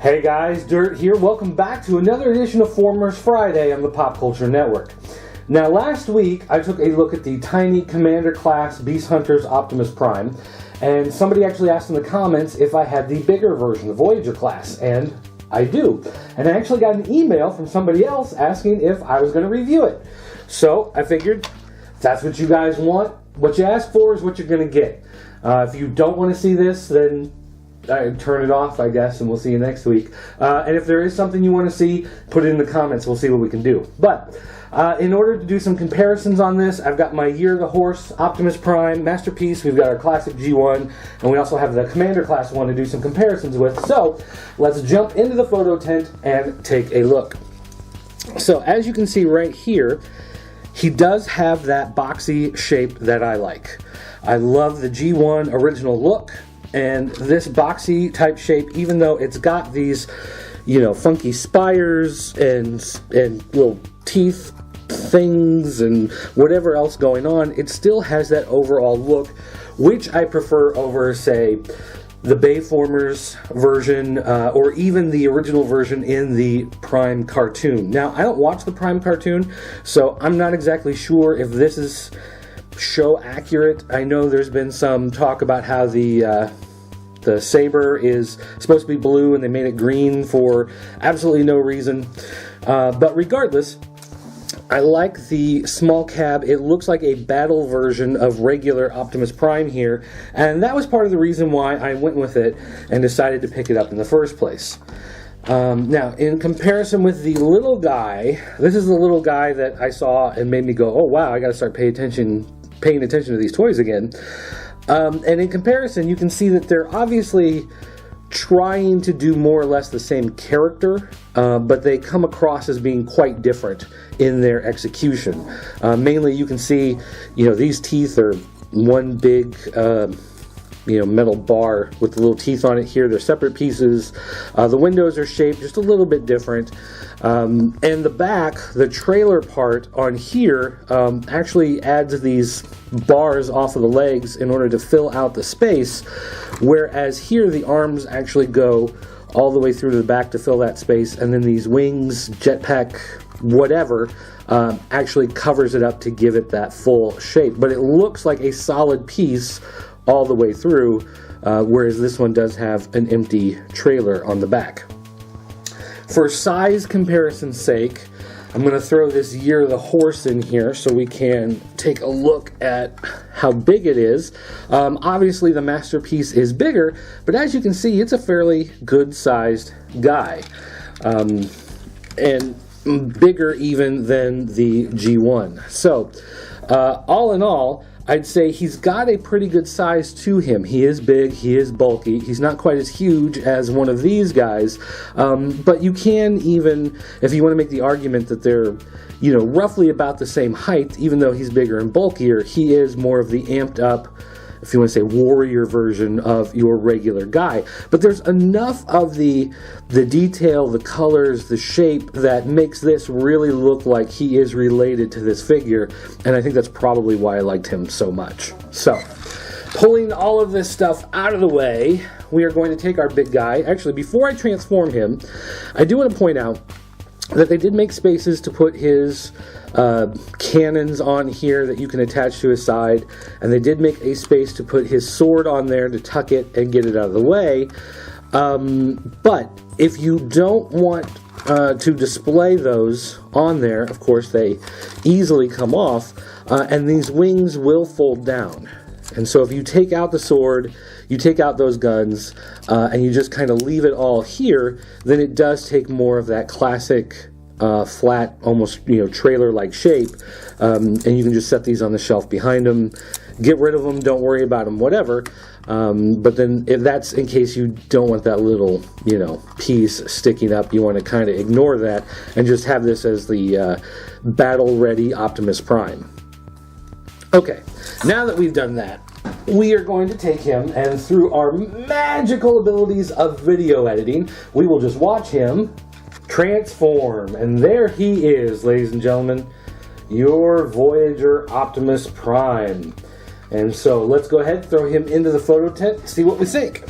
Hey guys, Dirt here. Welcome back to another edition of Formers Friday on the Pop Culture Network. Now, last week I took a look at the tiny Commander class Beast Hunters Optimus Prime, and somebody actually asked in the comments if I had the bigger version, the Voyager class, and I do. And I actually got an email from somebody else asking if I was going to review it. So I figured if that's what you guys want, what you ask for is what you're going to get. If you don't want to see this, then turn it off, I guess, and we'll see you next week. And if there is something you want to see, put it in the comments. We'll see what we can do. But in order to do some comparisons on this, I've got my Year of the Horse Optimus Prime Masterpiece. We've got our classic G1, and we also have the Commander Class 1 to do some comparisons with. So let's jump into the photo tent and take a look. So as you can see right here, he does have that boxy shape that I like. I love the G1 original look. And this boxy type shape, even though it's got these, funky spires and little teeth things and whatever else going on, it still has that overall look, which I prefer over, say, the Bayformers version or even the original version in the Prime cartoon. Now, I don't watch the Prime cartoon, so I'm not exactly sure if this is show accurate. I know there's been some talk about how the saber is supposed to be blue and they made it green for absolutely no reason. But regardless, I like the small cab. It looks like a battle version of regular Optimus Prime here, and that was part of the reason why I went with it and decided to pick it up in the first place. Now, in comparison with the little guy, this is the little guy that I saw and made me go, oh wow, I gotta start paying attention to these toys again. And in comparison, you can see that they're obviously trying to do more or less the same character, but they come across as being quite different in their execution. Mainly, you can see, these teeth are one big, metal bar with the little teeth on it here. They're separate pieces. The windows are shaped just a little bit different. And the back, the trailer part on here, actually adds these bars off of the legs in order to fill out the space, whereas here the arms actually go all the way through to the back to fill that space, and then these wings, jetpack, whatever, actually covers it up to give it that full shape. But it looks like a solid piece all the way through, whereas this one does have an empty trailer on the back. For size comparison's sake, I'm going to throw this Year of the Horse in here so we can take a look at how big it is. Obviously the Masterpiece is bigger, but as you can see, it's a fairly good-sized guy. And bigger even than the G1. So, all in all, I'd say he's got a pretty good size to him. He is big, he is bulky, he's not quite as huge as one of these guys, but you can even, if you want to make the argument that they're, roughly about the same height, even though he's bigger and bulkier, he is more of the amped up, if you want to say, warrior version of your regular guy. But there's enough of the detail, the colors, the shape that makes this really look like he is related to this figure, and I think that's probably why I liked him so much. So, pulling all of this stuff out of the way, we are going to take our big guy. Actually, before I transform him, I do want to point out that they did make spaces to put his cannons on here that you can attach to his side, and they did make a space to put his sword on there to tuck it and get it out of the way. But if you don't want to display those on there, of course they easily come off, and these wings will fold down. And so if you take out the sword, you take out those guns, and you just kind of leave it all here, then it does take more of that classic flat, almost trailer-like shape, and you can just set these on the shelf behind them, get rid of them, don't worry about them, whatever. But then if that's in case you don't want that little piece sticking up, you want to kind of ignore that and just have this as the battle-ready Optimus Prime. Okay, now that we've done that, we are going to take him, and through our magical abilities of video editing, we will just watch him transform. And there he is, ladies and gentlemen, your Voyager Optimus Prime. And so let's go ahead and throw him into the photo tent and see what we think.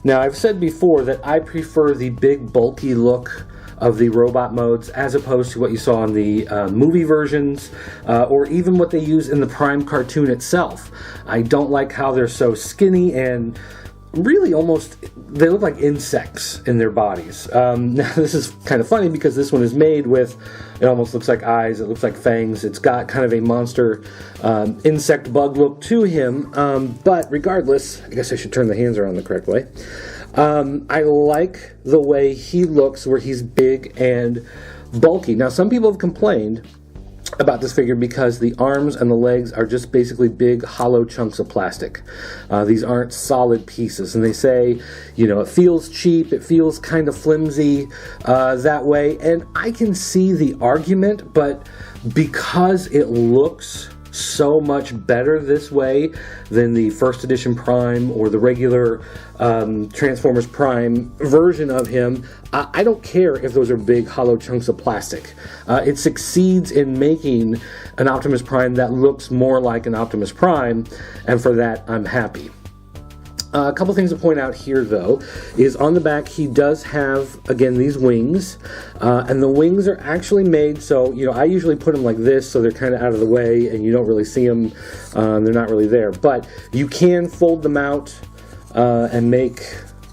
Now, I've said before that I prefer the big, bulky look of the robot modes as opposed to what you saw in the movie versions or even what they use in the Prime cartoon itself. I don't like how they're so skinny and really almost, they look like insects in their bodies. Now this is kind of funny because this one is made with, it almost looks like eyes, it looks like fangs, it's got kind of a monster insect bug look to him, but regardless, I guess I should turn the hands around the correct way. I like the way he looks where he's big and bulky. Now some people have complained about this figure because the arms and the legs are just basically big hollow chunks of plastic. These aren't solid pieces, and they say, you know, it feels cheap, it feels kind of flimsy that way, and I can see the argument, but because it looks so much better this way than the first edition Prime or the regular Transformers Prime version of him, I don't care if those are big hollow chunks of plastic. It succeeds in making an Optimus Prime that looks more like an Optimus Prime, and for that I'm happy. A couple things to point out here, though, is on the back he does have, again, these wings, and the wings are actually made so, you know, I usually put them like this so they're kind of out of the way and you don't really see them, they're not really there, but you can fold them out and make,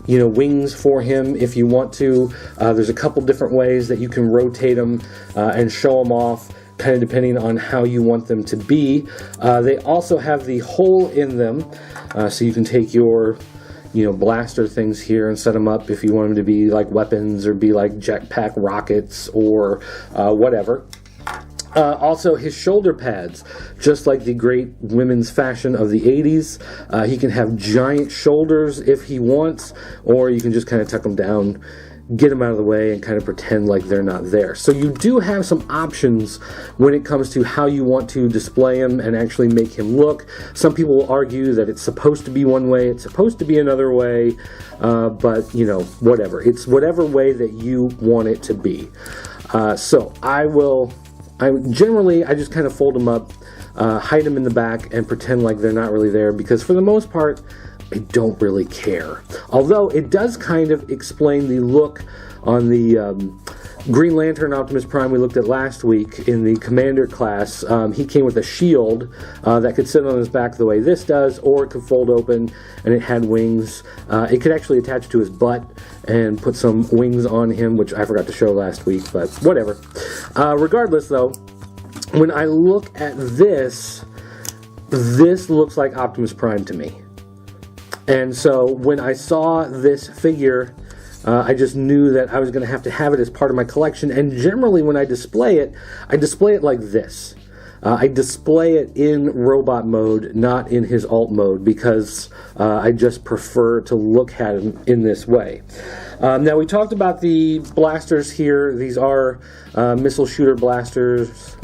you know, wings for him if you want to. There's a couple different ways that you can rotate them and show them off, kind of depending on how you want them to be. They also have the hole in them, so you can take your, you know, blaster things here and set them up if you want them to be like weapons or be like jetpack rockets or whatever. Also, his shoulder pads, just like the great women's fashion of the 80s, he can have giant shoulders if he wants, or you can just kind of tuck them down, get them out of the way, and kind of pretend like they're not there. So you do have some options when it comes to how you want to display him and actually make him look. Some people will argue that it's supposed to be one way, it's supposed to be another way, but, you know, whatever. It's whatever way that you want it to be. So I just kind of fold them up, hide them in the back, and pretend like they're not really there, because for the most part, I don't really care. Although it does kind of explain the look on the Green Lantern Optimus Prime we looked at last week in the Commander class. He came with a shield that could sit on his back the way this does, or it could fold open and it had wings. It could actually attach to his butt and put some wings on him, which I forgot to show last week, but whatever. Regardless, though, when I look at this looks like Optimus Prime to me. And so when I saw this figure, I just knew that I was going to have it as part of my collection. And generally when I display it like this. I display it in robot mode, not in his alt mode, because I just prefer to look at him in this way. Now, we talked about the blasters here. These are missile shooter blasters.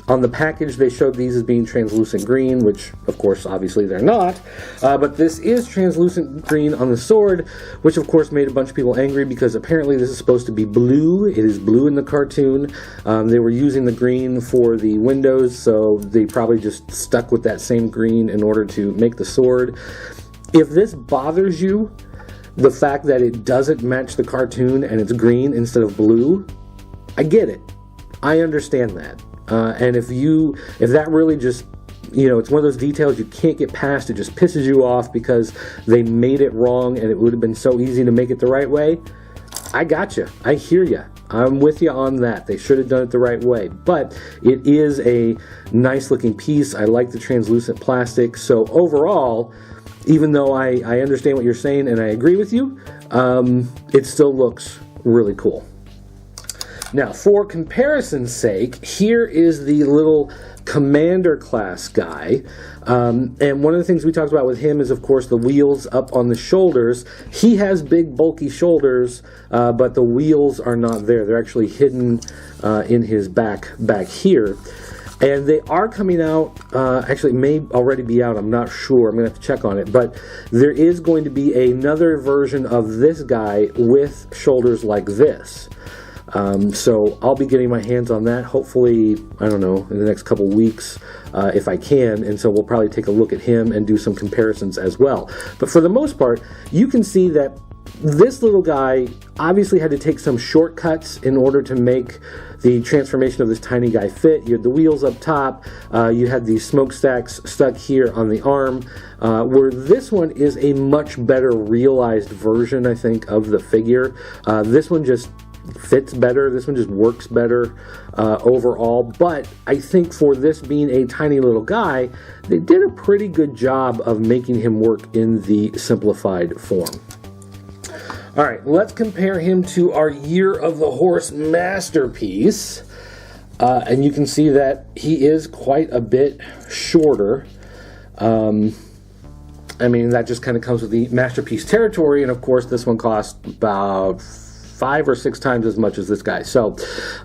On the package, they showed these as being translucent green, which, of course, obviously they're not. But this is translucent green on the sword, which, of course, made a bunch of people angry because apparently this is supposed to be blue. It is blue in the cartoon. They were using the green for the windows, so they probably just stuck with that same green in order to make the sword. If this bothers you, the fact that it doesn't match the cartoon and it's green instead of blue, I get it. I understand that. And if that really just, you know, it's one of those details you can't get past, it just pisses you off because they made it wrong and it would have been so easy to make it the right way, I gotcha. I hear ya. I'm with you on that. They should have done it the right way. But it is a nice looking piece. I like the translucent plastic. So overall, even though I understand what you're saying and I agree with you, it still looks really cool. Now, for comparison's sake, here is the little Commander class guy. And one of the things we talked about with him is, of course, the wheels up on the shoulders. He has big, bulky shoulders, but the wheels are not there. They're actually hidden in his back here. And they are coming out, actually it may already be out, I'm not sure, I'm going to have to check on it, but there is going to be another version of this guy with shoulders like this. So I'll be getting my hands on that, hopefully, I don't know, in the next couple weeks, if I can, and so we'll probably take a look at him and do some comparisons as well. But for the most part, you can see that this little guy obviously had to take some shortcuts in order to make the transformation of this tiny guy fit. You had the wheels up top, you had these smokestacks stuck here on the arm, where this one is a much better realized version, I think, of the figure. This one just fits better, this one just works better overall, but I think for this being a tiny little guy, they did a pretty good job of making him work in the simplified form. Alright, let's compare him to our Year of the Horse masterpiece. And you can see that he is quite a bit shorter. I mean, that just kind of comes with the masterpiece territory, and of course this one cost about 5 or 6 times as much as this guy. So,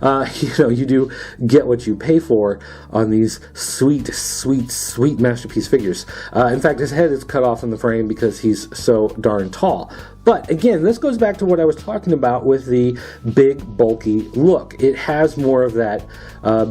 you know, you do get what you pay for on these sweet, sweet, sweet masterpiece figures. In fact, his head is cut off in the frame because he's so darn tall. But again, this goes back to what I was talking about with the big, bulky look. It has more of that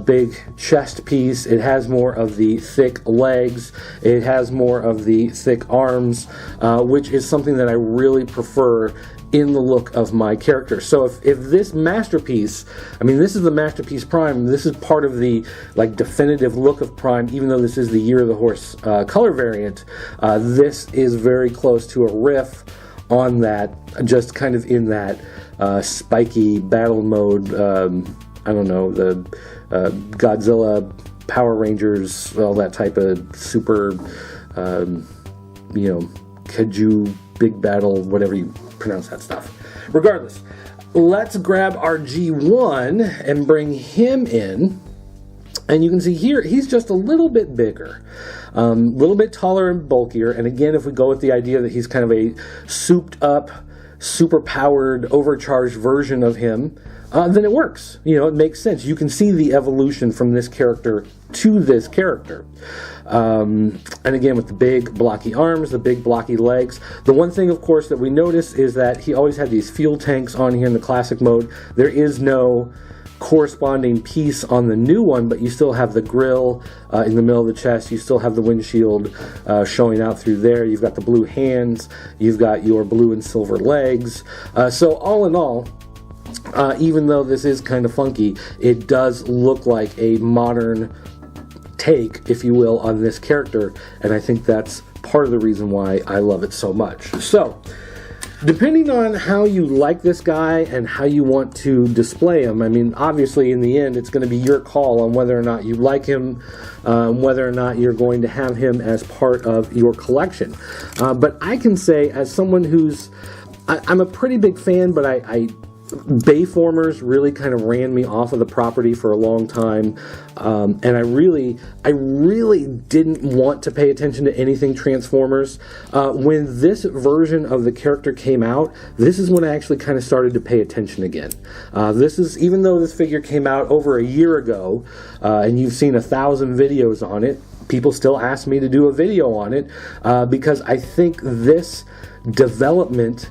big chest piece. It has more of the thick legs. It has more of the thick arms, which is something that I really prefer in the look of my character. So if this masterpiece, I mean, this is the Masterpiece Prime, this is part of the like definitive look of Prime, even though this is the Year of the Horse color variant, this is very close to a riff on that, just kind of in that spiky battle mode, I don't know, the Godzilla, Power Rangers, all that type of super, you know, Kaiju, big battle, whatever you pronounce that stuff. Regardless, let's grab our G1 and bring him in. And you can see here, he's just a little bit bigger, a little bit taller and bulkier. And again, if we go with the idea that he's kind of a souped up, super powered, overcharged version of him, then it works. You know, it makes sense. You can see the evolution from this character to this character. And again, with the big blocky arms, the big blocky legs. The one thing, of course, that we notice is that he always had these fuel tanks on here in the classic mode. There is no corresponding piece on the new one, but you still have the grill in the middle of the chest. You still have the windshield showing out through there. You've got the blue hands. You've got your blue and silver legs. So all in all, even though this is kind of funky, it does look like a modern take, if you will, on this character, and I think that's part of the reason why I love it so much. So, depending on how you like this guy and how you want to display him, I mean, obviously in the end it's going to be your call on whether or not you like him, whether or not you're going to have him as part of your collection. But I can say, as someone who's, I'm a pretty big fan, but Bayformers really kind of ran me off of the property for a long time, and I really didn't want to pay attention to anything Transformers. When this version of the character came out, this is when I actually kind of started to pay attention again. This is, even though this figure came out over a year ago, and you've seen 1,000 videos on it, people still ask me to do a video on it, because I think this development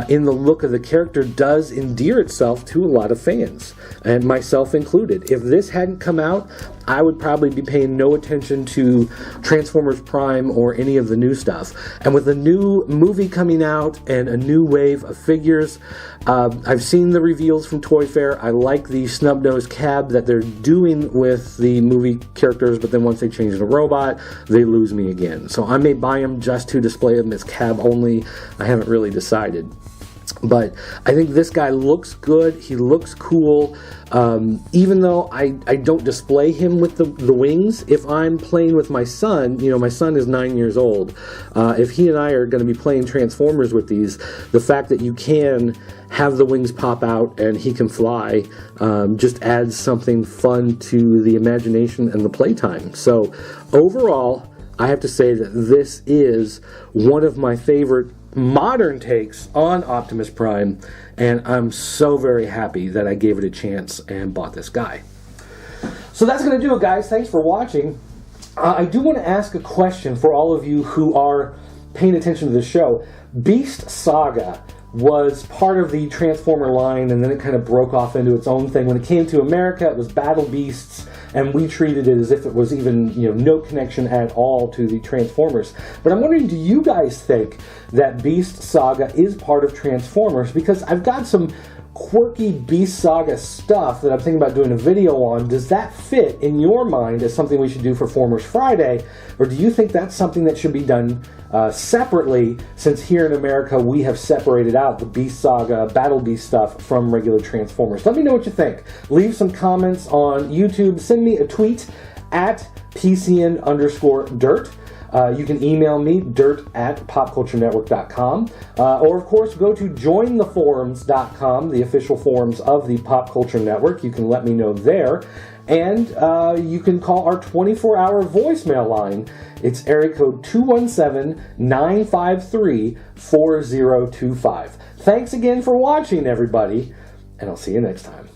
in the look of the character does endear itself to a lot of fans, and myself included. If this hadn't come out, I would probably be paying no attention to Transformers Prime or any of the new stuff. And with a new movie coming out and a new wave of figures, I've seen the reveals from Toy Fair. I like the snub-nosed cab that they're doing with the movie characters, but then once they change the robot, they lose me again. So I may buy them just to display them as cab only. I haven't really decided. But I think this guy looks good. He looks cool. Even though I don't display him with the wings, if I'm playing with my son, you know, my son is 9 years old. If he and I are going to be playing Transformers with these, the fact that you can have the wings pop out and he can fly just adds something fun to the imagination and the playtime. So overall, I have to say that this is one of my favorite modern takes on Optimus Prime, and I'm so very happy that I gave it a chance and bought this guy. So that's going to do it, guys. Thanks for watching. I do want to ask a question for all of you who are paying attention to the show. Beast Saga, was part of the Transformer line, and then it kind of broke off into its own thing. When it came to America, it was Battle Beasts, and we treated it as if it was even, no connection at all to the Transformers. But I'm wondering, do you guys think that Beast Saga is part of Transformers? Because I've got some quirky Beast Saga stuff that I'm thinking about doing a video on. Does that fit in your mind as something we should do for Formers Friday, or do you think that's something that should be done separately, since here in America we have separated out the Beast Saga, Battle Beast stuff from regular Transformers? Let me know what you think. Leave some comments on YouTube. Send me a tweet at PCN_dirt. You can email me, dirt@popculturenetwork.com, or of course go to jointheforums.com, the official forums of the Pop Culture Network. You can let me know there, and you can call our 24-hour voicemail line. It's area code 217-953-4025. Thanks again for watching, everybody, and I'll see you next time.